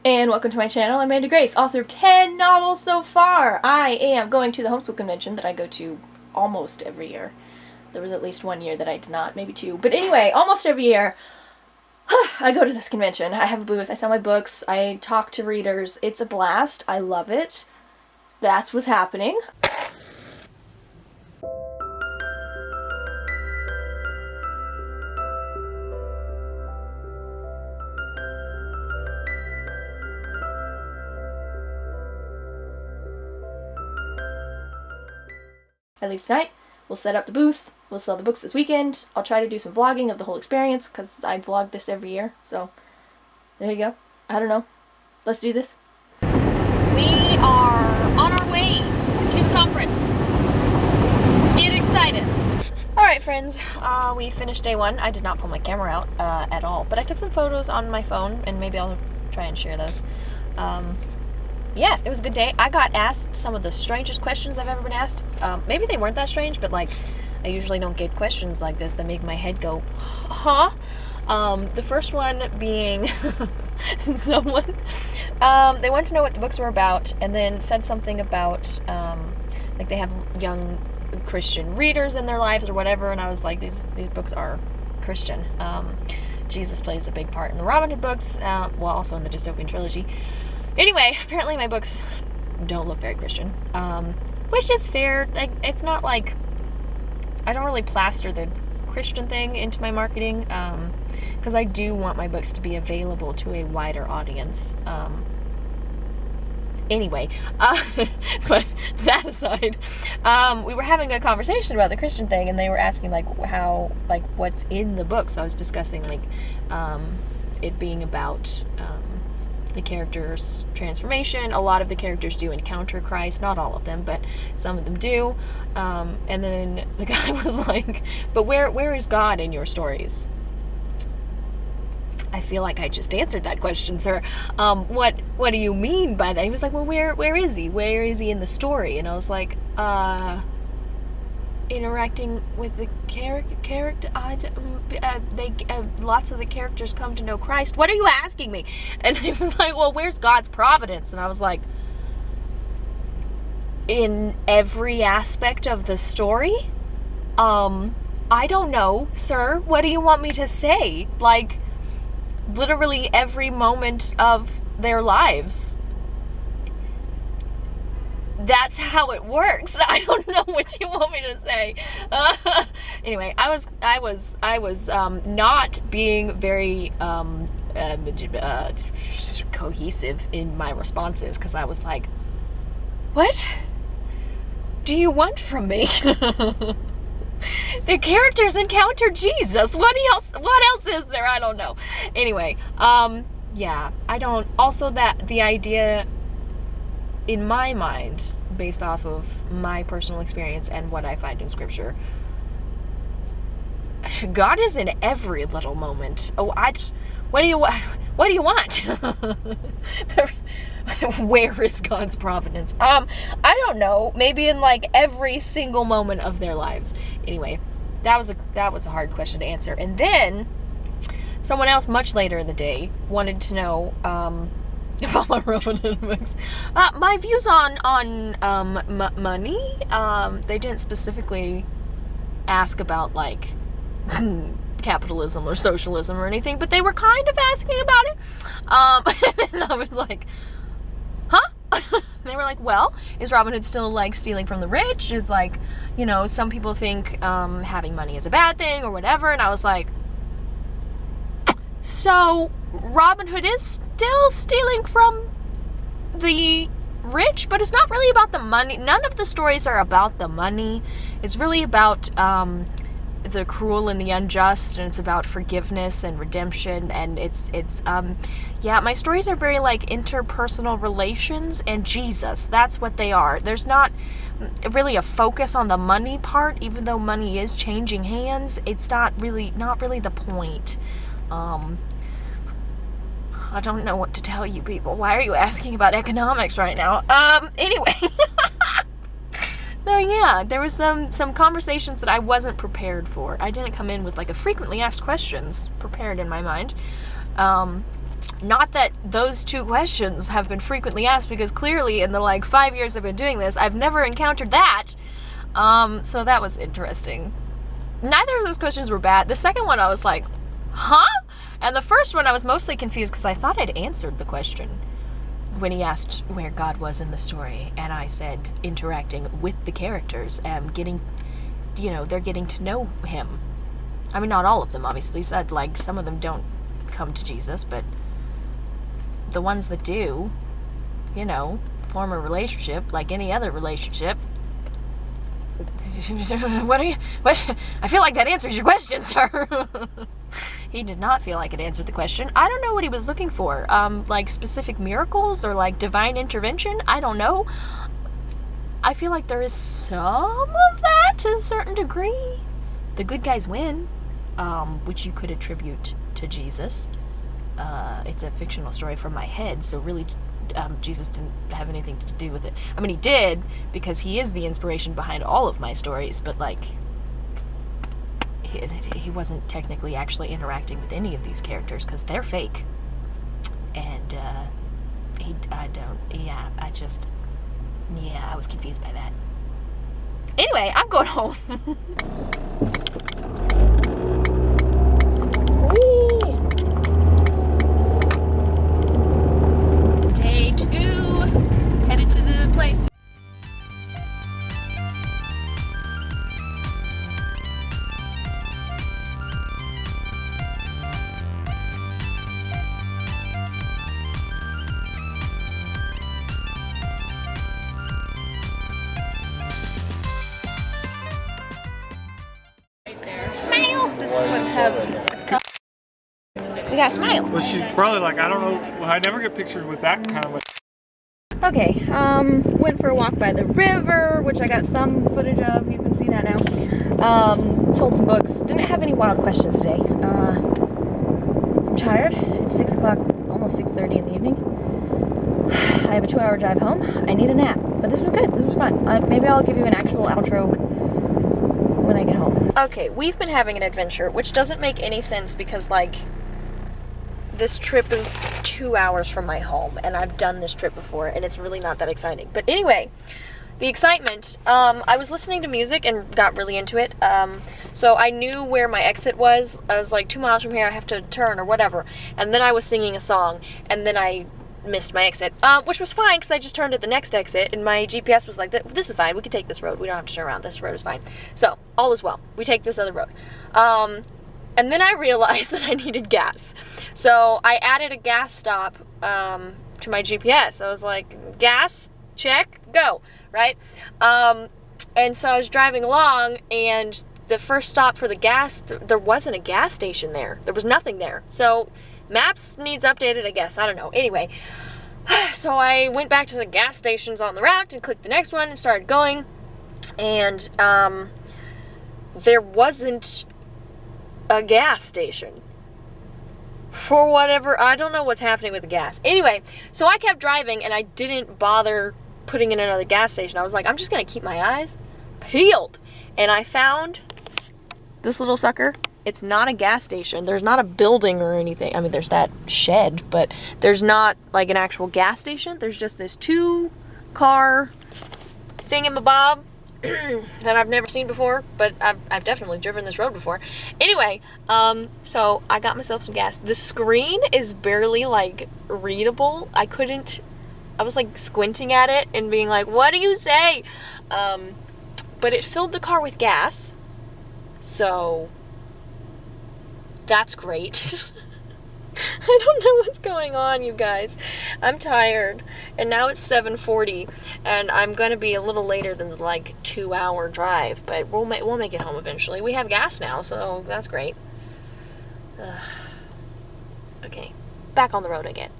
And welcome to my channel. I'm Mandi Grace, author of 10 novels so far. I am going to the homeschool convention that I go to almost every year. There was at least one year that I did not, maybe two. But anyway, almost every year, I go to this convention. I have a booth, I sell my books, I talk to readers. It's a blast. I love it. That's what's happening. I leave tonight, we'll set up the booth, we'll sell the books this weekend. I'll try to do some vlogging of the whole experience, because I vlog this every year, so there you go. I don't know. Let's do this. We are on our way to the conference. Get excited. Alright friends, we finished day one. I did not pull my camera out at all, but I took some photos on my phone, and maybe I'll try and share those. Yeah, it was a good day. I got asked some of the strangest questions I've ever been asked. Maybe they weren't that strange, but like, I usually don't get questions like this that make my head go, huh? The first one being someone, they wanted to know what the books were about, and then said something about, like they have young Christian readers in their lives or whatever, and I was like, these books are Christian. Jesus plays a big part in the Robin Hood books, well, also in the dystopian trilogy. Anyway, apparently my books don't look very Christian, which is fair. Like, it's not like, I don't really plaster the Christian thing into my marketing, because I do want my books to be available to a wider audience. Anyway, but that aside, we were having a conversation about the Christian thing, and they were asking, like, how, like, what's in the book, so I was discussing, like, it being about, the character's transformation. A lot of the characters do encounter Christ, not all of them, but some of them do. And then the guy was like, but where is God in your stories? I feel like I just answered that question, sir. What do you mean by that? He was like, well, where is he? Where is he in the story? And I was like, interacting with the character, lots of the characters come to know Christ. What are you asking me? And he was like, well, where's God's providence? And I was like, in every aspect of the story? I don't know, sir. What do you want me to say? Like, literally every moment of their lives. That's how it works. I don't know what you want me to say. Anyway, I was not being very cohesive in my responses, because I was like, what do you want from me? The characters encounter Jesus. What else is there? I don't know. Anyway, yeah, I don't, also that the idea in my mind, based off of my personal experience and what I find in scripture, God is in every little moment. Oh, what do you want? Where is God's providence? I don't know. Maybe in like every single moment of their lives. Anyway, that was a hard question to answer. And then someone else much later in the day wanted to know, about my Robin Hood books. My views on money. They didn't specifically ask about, like, capitalism or socialism or anything, but they were kind of asking about it. And I was like, huh? They were like, well, is Robin Hood still, like, stealing from the rich? Is, like, you know, some people think having money is a bad thing or whatever. And I was like, so Robin Hood is still stealing from the rich, but it's not really about the money. None of the stories are about the money. It's really about the cruel and the unjust, and it's about forgiveness and redemption, and it's yeah, my stories are very, like, interpersonal relations and Jesus. That's what they are. There's not really a focus on the money part, even though money is changing hands. It's not really the point. I don't know what to tell you people. Why are you asking about economics right now? Anyway. So yeah, there was some conversations that I wasn't prepared for. I didn't come in with, like, a frequently asked questions prepared in my mind. Not that those two questions have been frequently asked, because clearly in the like 5 years I've been doing this, I've never encountered that. So that was interesting. Neither of those questions were bad. The second one I was like, huh? And the first one I was mostly confused because I thought I'd answered the question when he asked where God was in the story, and I said interacting with the characters and getting, you know, they're getting to know him. I mean, not all of them, obviously. So like, some of them don't come to Jesus, but the ones that do, you know, form a relationship like any other relationship. What? I feel like that answers your question, sir. He did not feel like it answered the question. I don't know what he was looking for. Like specific miracles or like divine intervention? I don't know. I feel like there is some of that to a certain degree. The good guys win, which you could attribute to Jesus. It's a fictional story from my head, so really Jesus didn't have anything to do with it. I mean, he did, because he is the inspiration behind all of my stories, but like, he wasn't technically actually interacting with any of these characters, because they're fake. And I was confused by that. Anyway, I'm going home. Day 2, headed to the place. We got a smile. Well, she's probably like, I don't know. Well, I never get pictures with that kind of. Okay, went for a walk by the river, which I got some footage of. You can see that now. Sold some books. Didn't have any wild questions today. I'm tired. It's 6 o'clock, almost 6:30 in the evening. I have a 2-hour drive home. I need a nap. But this was good. This was fun. Maybe I'll give you an actual outro when I get home. Okay, we've been having an adventure, which doesn't make any sense because, like, this trip is 2 hours from my home, and I've done this trip before, and it's really not that exciting. But anyway, the excitement, I was listening to music and got really into it. So I knew where my exit was. I was like, 2 miles from here, I have to turn or whatever. And then I was singing a song, and then I missed my exit, which was fine because I just turned at the next exit, and my GPS was like, this is fine, we can take this road, we don't have to turn around, this road is fine. So, all is well, we take this other road. And then I realized that I needed gas. So I added a gas stop to my GPS. I was like, gas, check, go, right? And so I was driving along, and the first stop for the gas, there wasn't a gas station there. There was nothing there. So maps needs updated, I guess. I don't know. Anyway, so I went back to the gas stations on the route and clicked the next one and started going. And there wasn't a gas station for whatever, I don't know what's happening with the gas. Anyway, so I kept driving and I didn't bother putting in another gas station. I was like, I'm just gonna keep my eyes peeled. And I found this little sucker. It's not a gas station. There's not a building or anything. I mean, there's that shed, but there's not like an actual gas station. There's just this 2-car thingamabob that I've never seen before, but I've definitely driven this road before. Anyway, so I got myself some gas. The screen is barely like readable. I was like squinting at it and being like, what do you say? But it filled the car with gas, so that's great. I don't know what's going on, you guys. I'm tired, and now it's 7:40, and I'm gonna be a little later than the like 2-hour drive, but we'll make it home eventually. We have gas now, so that's great. Okay, back on the road again.